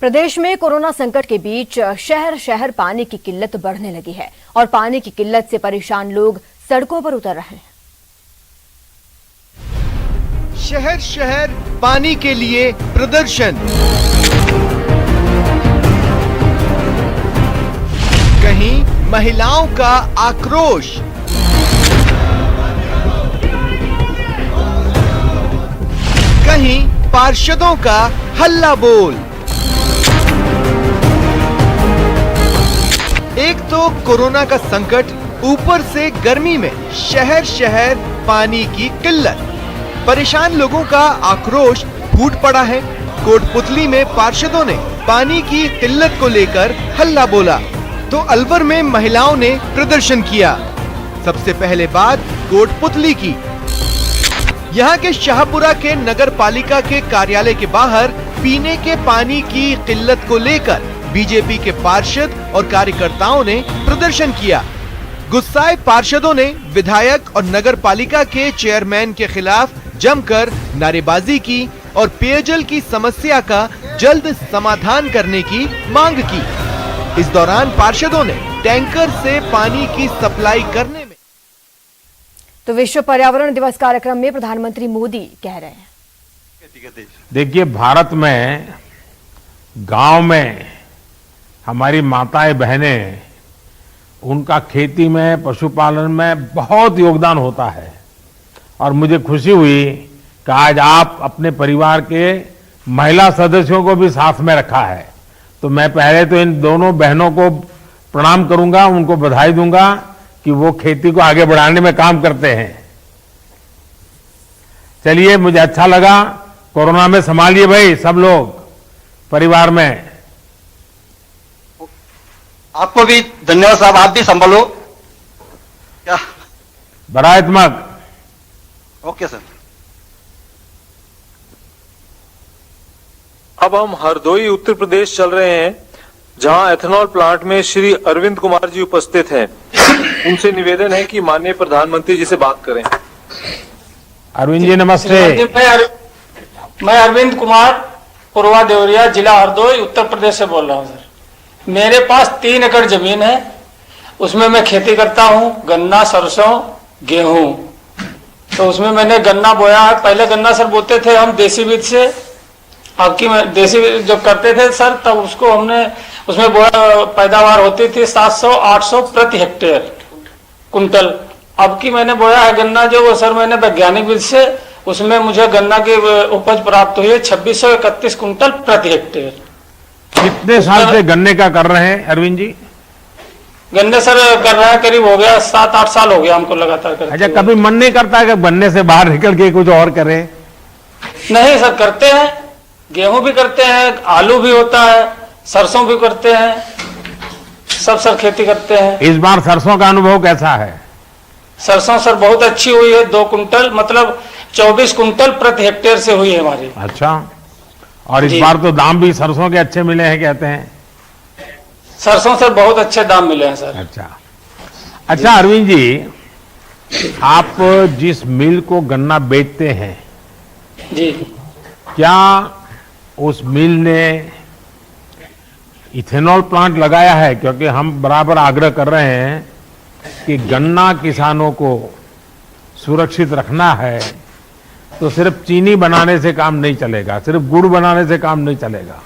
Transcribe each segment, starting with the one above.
प्रदेश में कोरोना संकट के बीच शहर शहर पानी की किल्लत बढ़ने लगी है और पानी की किल्लत से परेशान लोग सड़कों पर उतर रहे हैं। शहर शहर पानी के लिए प्रदर्शन, कहीं महिलाओं का आक्रोश, कहीं पार्षदों का हल्ला बोल। एक तो कोरोना का संकट, ऊपर से गर्मी में शहर शहर पानी की किल्लत, परेशान लोगों का आक्रोश फूट पड़ा है। कोटपुतली में पार्षदों ने पानी की किल्लत को लेकर हल्ला बोला तो अलवर में महिलाओं ने प्रदर्शन किया। सबसे पहले बात कोटपुतली की। यहाँ के शाहपुरा के नगर पालिका के कार्यालय के बाहर पीने के पानी की किल्लत को लेकर बीजेपी के पार्षद और कार्यकर्ताओं ने प्रदर्शन किया। गुस्साए पार्षदों ने विधायक और नगर पालिका के चेयरमैन के खिलाफ जमकर नारेबाजी की और पेयजल की समस्या का जल्द समाधान करने की मांग की। इस दौरान पार्षदों ने टैंकर से पानी की सप्लाई करने में। तो विश्व पर्यावरण दिवस कार्यक्रम में प्रधानमंत्री मोदी कह रहे हैं, देखिए, भारत में गांव में हमारी माताएं बहनें, उनका खेती में, पशुपालन में बहुत योगदान होता है। और मुझे खुशी हुई कि आज आप अपने परिवार के महिला सदस्यों को भी साथ में रखा है। तो मैं पहले तो इन दोनों बहनों को प्रणाम करूंगा, उनको बधाई दूंगा कि वो खेती को आगे बढ़ाने में काम करते हैं। चलिए, मुझे अच्छा लगा। कोरोना में संभालिए भाई, सब लोग परिवार में। आपको भी धन्यवाद साहब, आप भी संभालो। क्या बरायतमक। Okay sir. अब हम हरदोई उत्तर प्रदेश चल रहे हैं, जहां एथेनॉल प्लांट में श्री अरविंद कुमार जी उपस्थित हैं। उनसे निवेदन है कि माननीय प्रधानमंत्री जी से बात करें। अरविंद जी नमस्ते। मैं अरविंद कुमार, पूर्वा देवरिया, जिला हरदोई, उत्तर प्रदेश से बोल रहा हूँ सर। मेरे पास 3 एकड़ जमीन है, उसमें मैं खेती करता हूँ, गन्ना, सरसों, गेहूं। तो उसमें मैंने गन्ना बोया है। पहले गन्ना सर बोते थे हम देसी बीज से, आपकी देसी जब करते थे सर, तब उसको हमने उसमें बोया, पैदावार होती थी 700-800 प्रति हेक्टेयर कुंटल। अब की मैंने बोया है गन्ना जो, वो सर मैंने वैज्ञानिक बीज से, उसमें मुझे गन्ना की उपज प्राप्त हुई है 2631 कुंटल प्रति हेक्टेयर। कितने साल से गन्ने का कर रहे हैं अरविंद जी? गन्ने सर कर रहा है, करीब हो गया 7-8 साल हो गया हमको लगातार करते। अच्छा, कभी मन नहीं करता है कि गन्ने से बाहर निकल के कुछ और करें? नहीं सर, करते हैं, गेहूं भी करते हैं, आलू भी होता है, सरसों भी करते हैं, सब सर खेती करते हैं। इस बार सरसों का अनुभव कैसा है? सरसों सर बहुत अच्छी हुई है, 2 कुंटल मतलब 24 कुंटल प्रति हेक्टेयर से हुई है हमारी। अच्छा, और इस बार तो दाम भी सरसों के अच्छे मिले हैं कहते हैं। सरसों सर बहुत अच्छे दाम मिले हैं सर। अच्छा अरविंद जी, आप जिस मिल को गन्ना बेचते हैं जी, क्या उस मिल ने इथेनॉल प्लांट लगाया है? क्योंकि हम बराबर आग्रह कर रहे हैं कि गन्ना किसानों को सुरक्षित रखना है, तो सिर्फ चीनी बनाने से काम नहीं चलेगा, सिर्फ गुड़ बनाने से काम नहीं चलेगा,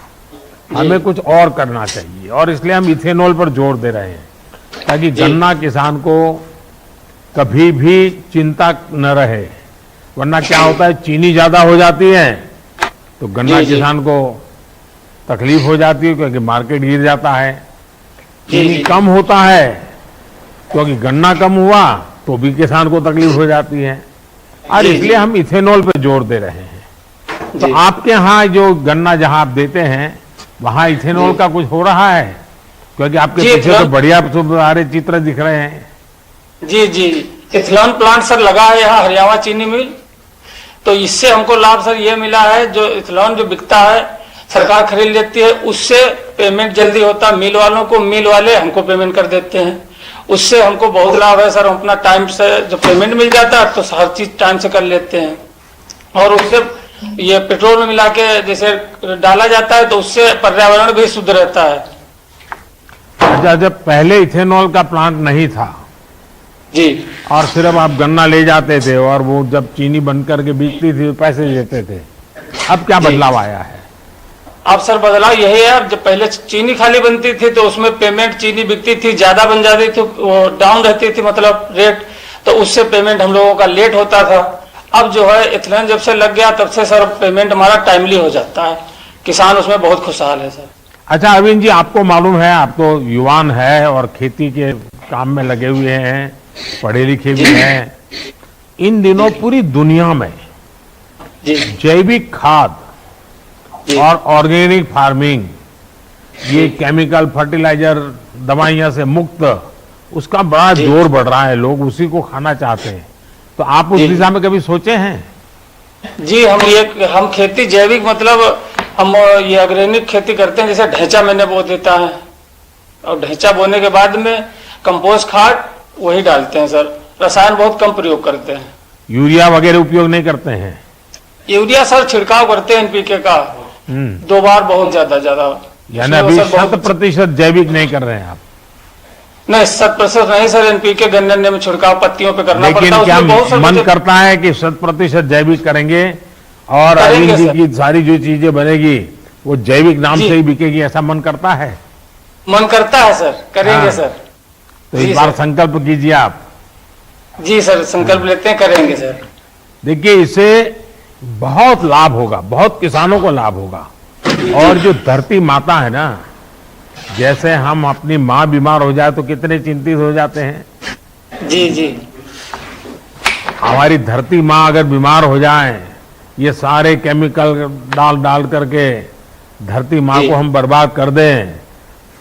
हमें कुछ और करना चाहिए। और इसलिए हम इथेनॉल पर जोर दे रहे हैं, ताकि गन्ना किसान को कभी भी चिंता न रहे। वरना क्या होता है, चीनी ज्यादा हो जाती है तो गन्ना किसान को तकलीफ हो जाती है, क्योंकि मार्केट गिर जाता है। चीनी कम होता है क्योंकि गन्ना कम हुआ तो भी किसान को तकलीफ हो जाती है। और इसलिए हम इथेनॉल पे जोर दे रहे हैं। तो आपके यहाँ जो गन्ना जहां आप देते हैं, वहां इथेनॉल का कुछ हो रहा है? क्योंकि आपके पीछे तो बढ़िया सारे चित्र दिख रहे हैं। जी जी, इथेनॉल प्लांट सर लगा है यहाँ हरियाणा चीनी मिल। तो इससे हमको लाभ सर ये मिला है, जो इथेनॉल जो बिकता है सरकार खरीद लेती है, उससे पेमेंट जल्दी होता है मिल वालों को, मिल वाले हमको पेमेंट कर देते हैं। उससे हमको बहुत लाभ है सर। हम अपना टाइम से जब पेमेंट मिल जाता है तो हर चीज टाइम से कर लेते हैं। और उससे ये पेट्रोल में मिला के जैसे डाला जाता है तो उससे पर्यावरण भी शुद्ध रहता है। अच्छा, जब पहले इथेनॉल का प्लांट नहीं था जी और सिर्फ आप गन्ना ले जाते थे और वो जब चीनी बन करके बिकती थी तो पैसे देते थे, अब क्या बदलाव आया है? अब सर बदलाव यही है, अब जब पहले चीनी खाली बनती थी तो उसमें पेमेंट चीनी बिकती थी, ज्यादा बन जाती थी, वो डाउन रहती थी मतलब रेट, तो उससे पेमेंट हम लोगों का लेट होता था। अब जो है इथेनॉल जब से लग गया तब से सर पेमेंट हमारा टाइमली हो जाता है, किसान उसमें बहुत खुशहाल है सर। अच्छा अरविंद जी, आपको मालूम है, आप तो युवान है और खेती के काम में लगे हुए हैं, पढ़े लिखे भी हैं। इन दिनों पूरी दुनिया में जी जैविक खाद जी और ऑर्गेनिक फार्मिंग, ये केमिकल फर्टिलाइजर दवाइयां से मुक्त, उसका बड़ा जोर बढ़ रहा है, लोग उसी को खाना चाहते हैं। तो आप उस दिशा में कभी सोचे हैं? जी हम खेती जैविक मतलब हम ये ऑर्गेनिक खेती करते हैं। जैसे ढैंचा मैंने बो देता है और ढैंचा बोने के बाद में कंपोस्ट खाद वही डालते हैं सर, रसायन बहुत कम प्रयोग करते हैं। यूरिया वगैरह उपयोग नहीं करते हैं? यूरिया सर छिड़काव करते हैं एनपीके का 2 बार, बहुत ज्यादा। यानी अभी 100% जैविक नहीं कर रहे हैं आप? नहीं 100% नहीं सर, एनपीके गन्ने में छिड़काव पत्तियों पे करना पड़ता है। लेकिन क्या बहुत मन करता है कि 100% जैविक करेंगे और अरविंद जी की सारी जो चीजें बनेगी वो जैविक नाम से ही बिकेगी, ऐसा मन करता है? मन करता है सर, करेंगे हाँ। सर। तो इस बार संकल्प कीजिए आप। जी सर, संकल्प लेते हैं, करेंगे सर। देखिए इससे बहुत लाभ होगा, बहुत किसानों को लाभ होगा। और जो धरती माता है ना, जैसे हम अपनी माँ बीमार हो जाए तो कितने चिंतित हो जाते हैं। जी जी हमारी धरती माँ अगर बीमार हो जाए, ये सारे केमिकल डाल करके धरती माँ को हम बर्बाद कर दें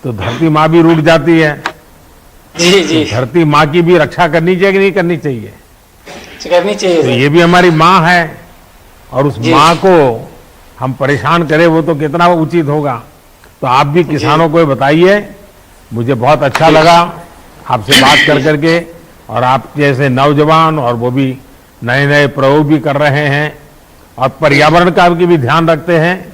तो धरती माँ भी रूठ जाती है। जी जी तो धरती माँ की भी रक्षा करनी चाहिए कि नहीं करनी चाहिए? करनी चाहिए तो सर। ये भी हमारी माँ है और उस माँ को हम परेशान करें वो तो कितना उचित होगा। तो आप भी किसानों को बताइए। मुझे बहुत अच्छा लगा आपसे बात कर करके, और आप जैसे नौजवान और वो भी नए प्रयोग भी कर रहे हैं और पर्यावरण का भी ध्यान रखते हैं।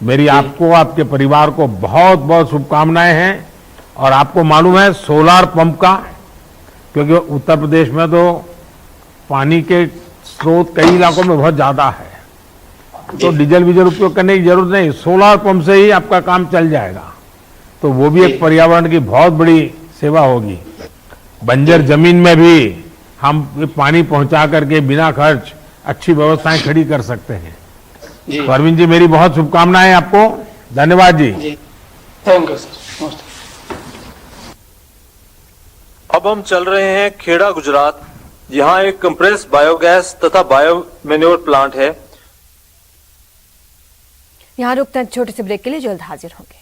मेरी आपको, आपके परिवार को बहुत बहुत शुभकामनाएं हैं। और आपको मालूम है सोलार पंप का, क्योंकि उत्तर प्रदेश में तो पानी के स्रोत कई इलाकों में बहुत ज्यादा है, तो डीजल बीजल उपयोग करने की जरूरत नहीं, सोलार पंप से ही आपका काम चल जाएगा। तो वो भी एक पर्यावरण की बहुत बड़ी सेवा होगी। बंजर जमीन में भी हम पानी पहुंचा करके बिना खर्च अच्छी व्यवस्थाएं खड़ी कर सकते हैं। तो अरविंद जी, मेरी बहुत शुभकामनाएं आपको। धन्यवाद जी। Thank you sir. नमस्ते। अब हम चल रहे हैं खेड़ा गुजरात। यहाँ एक कंप्रेस बायोगैस तथा बायो मैन्योर प्लांट है। यहाँ रुकते हैं छोटे से ब्रेक के लिए, जल्द हाजिर होंगे।